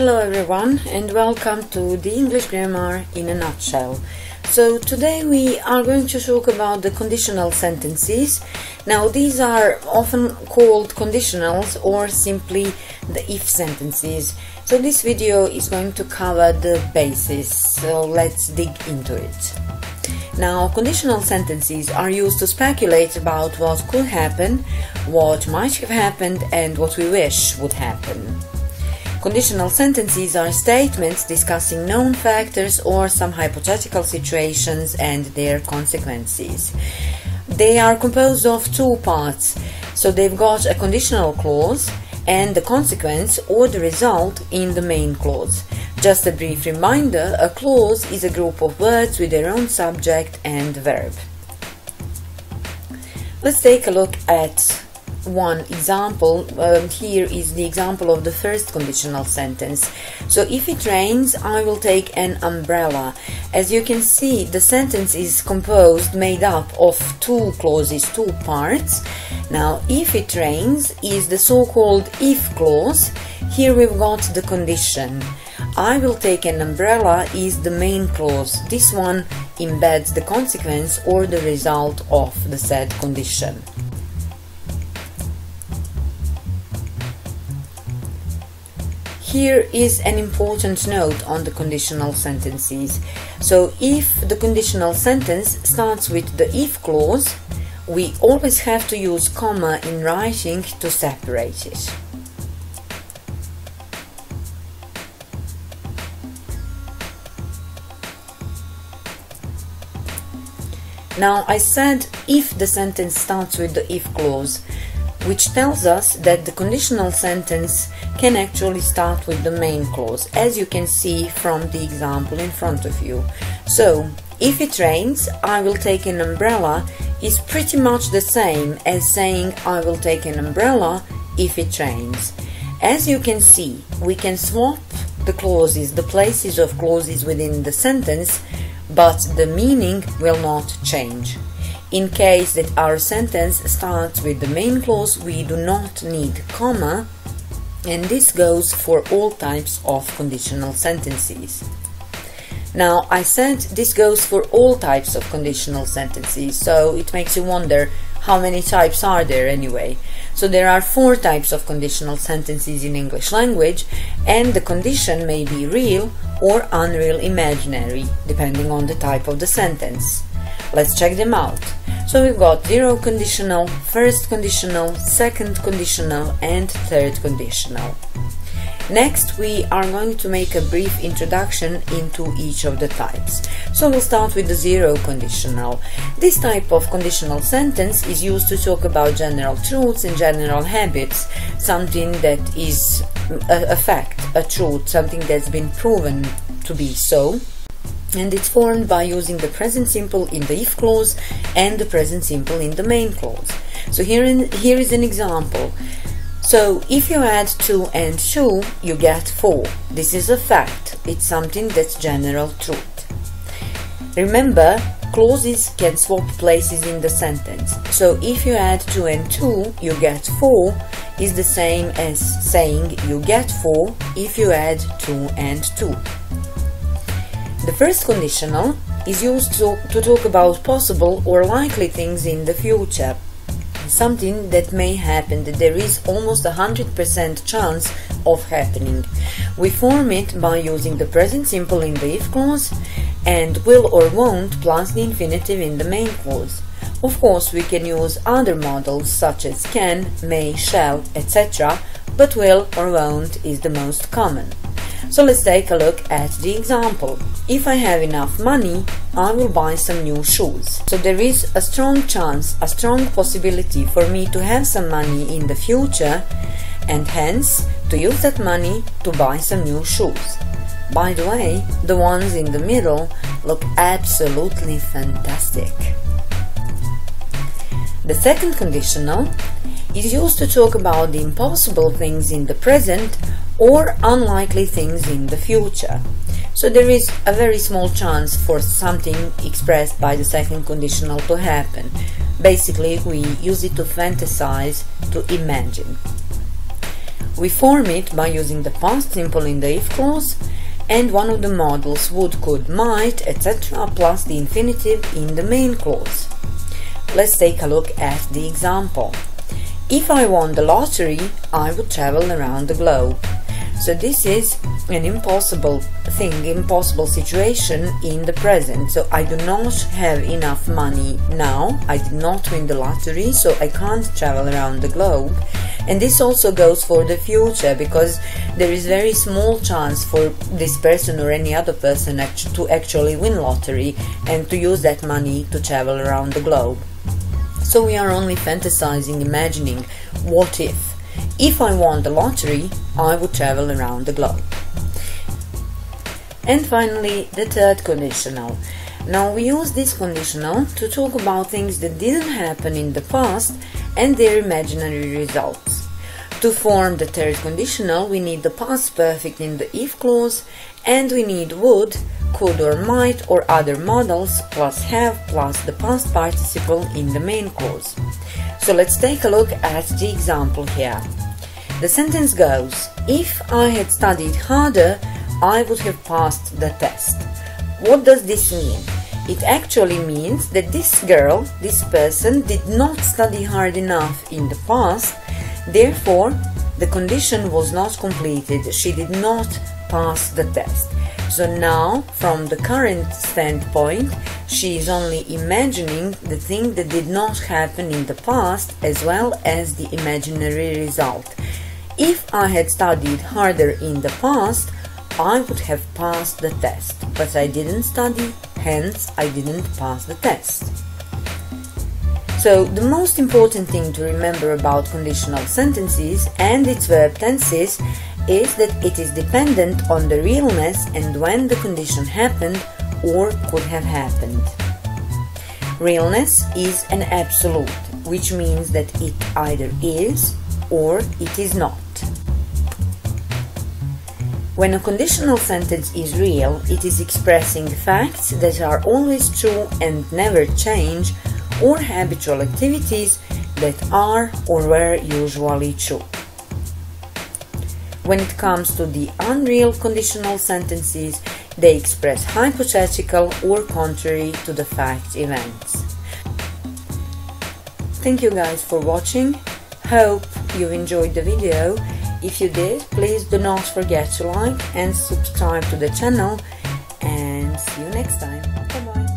Hello everyone and welcome to the English grammar in a nutshell. So today we are going to talk about the conditional sentences. Now these are often called conditionals or simply the if sentences. So this video is going to cover the basis, so let's dig into it. Now, conditional sentences are used to speculate about what could happen, what might have happened, and what we wish would happen. Conditional sentences are statements discussing known factors or some hypothetical situations and their consequences. They are composed of two parts, so they've got a conditional clause and the consequence or the result in the main clause. Just a brief reminder, a clause is a group of words with their own subject and verb. Let's take a look at one example. Here is the example of the first conditional sentence. So if it rains, I will take an umbrella. As you can see, the sentence is made up of two clauses, two parts. Now, if it rains is the so-called if clause. Here we've got the condition. I will take an umbrella is the main clause. This one embeds the consequence or the result of the said condition. Here is an important note on the conditional sentences. So if the conditional sentence starts with the if clause, we always have to use comma in writing to separate it. Now I said if the sentence starts with the if clause, which tells us that the conditional sentence can actually start with the main clause, as you can see from the example in front of you. So, if it rains, I will take an umbrella is pretty much the same as saying I will take an umbrella if it rains. As you can see, we can swap the clauses, the places of clauses within the sentence, but the meaning will not change. In case that our sentence starts with the main clause, we do not need comma, and this goes for all types of conditional sentences. Now, I said this goes for all types of conditional sentences, so it makes you wonder how many types are there anyway. So there are 4 types of conditional sentences in English language, and the condition may be real or unreal imaginary, depending on the type of the sentence. Let's check them out. So we've got zero conditional, first conditional, second conditional, and third conditional. Next, we are going to make a brief introduction into each of the types. So we'll start with the zero conditional. This type of conditional sentence is used to talk about general truths and general habits, something that is a fact, a truth, something that's been proven to be so. And it's formed by using the present simple in the if clause and the present simple in the main clause. So here is an example. So if you add 2 and 2, you get 4. This is a fact. It's something that's general truth. Remember, clauses can swap places in the sentence. So if you add 2 and 2, you get 4 is the same as saying you get 4 if you add 2 and 2. The first conditional is used to talk about possible or likely things in the future, something that may happen, that there is almost 100% chance of happening. We form it by using the present simple in the if clause and will or won't plus the infinitive in the main clause. Of course, we can use other models such as can, may, shall, etc., but will or won't is the most common. So let's take a look at the example. If I have enough money, I will buy some new shoes. So there is a strong chance, a strong possibility for me to have some money in the future and hence to use that money to buy some new shoes. By the way, the ones in the middle look absolutely fantastic. The second conditional is used to talk about the impossible things in the present or unlikely things in the future. So there is a very small chance for something expressed by the second conditional to happen. Basically, we use it to fantasize, to imagine. We form it by using the past simple in the if clause and one of the models would, could, might, etc. plus the infinitive in the main clause. Let's take a look at the example. If I won the lottery, I would travel around the globe. So this is an impossible situation in the present. So I do not have enough money now. I did not win the lottery, so I can't travel around the globe. And this also goes for the future, because there is very small chance for this person or any other person to actually win lottery and to use that money to travel around the globe. So we are only fantasizing, imagining, what if I won the lottery, I would travel around the globe. And finally, the third conditional. Now we use this conditional to talk about things that didn't happen in the past and their imaginary results. To form the third conditional, we need the past perfect in the if clause, and we need would, could or might or other models plus have plus the past participle in the main clause. So let's take a look at the example here. The sentence goes, if I had studied harder, I would have passed the test. What does this mean? It actually means that this girl, this person, did not study hard enough in the past, therefore the condition was not completed, she did not pass the test. So now, from the current standpoint, she is only imagining the thing that did not happen in the past as well as the imaginary result. If I had studied harder in the past, I would have passed the test, but I didn't study, hence I didn't pass the test. So the most important thing to remember about conditional sentences and its verb tenses is that it is dependent on the realness and when the condition happened or could have happened. Realness is an absolute, which means that it either is or it is not. When a conditional sentence is real, it is expressing facts that are always true and never change, or habitual activities that are or were usually true. When it comes to the unreal conditional sentences, they express hypothetical or contrary to the fact events. Thank you guys for watching. Hope you enjoyed the video. If you did, please do not forget to like and subscribe to the channel, and see you next time. Bye bye.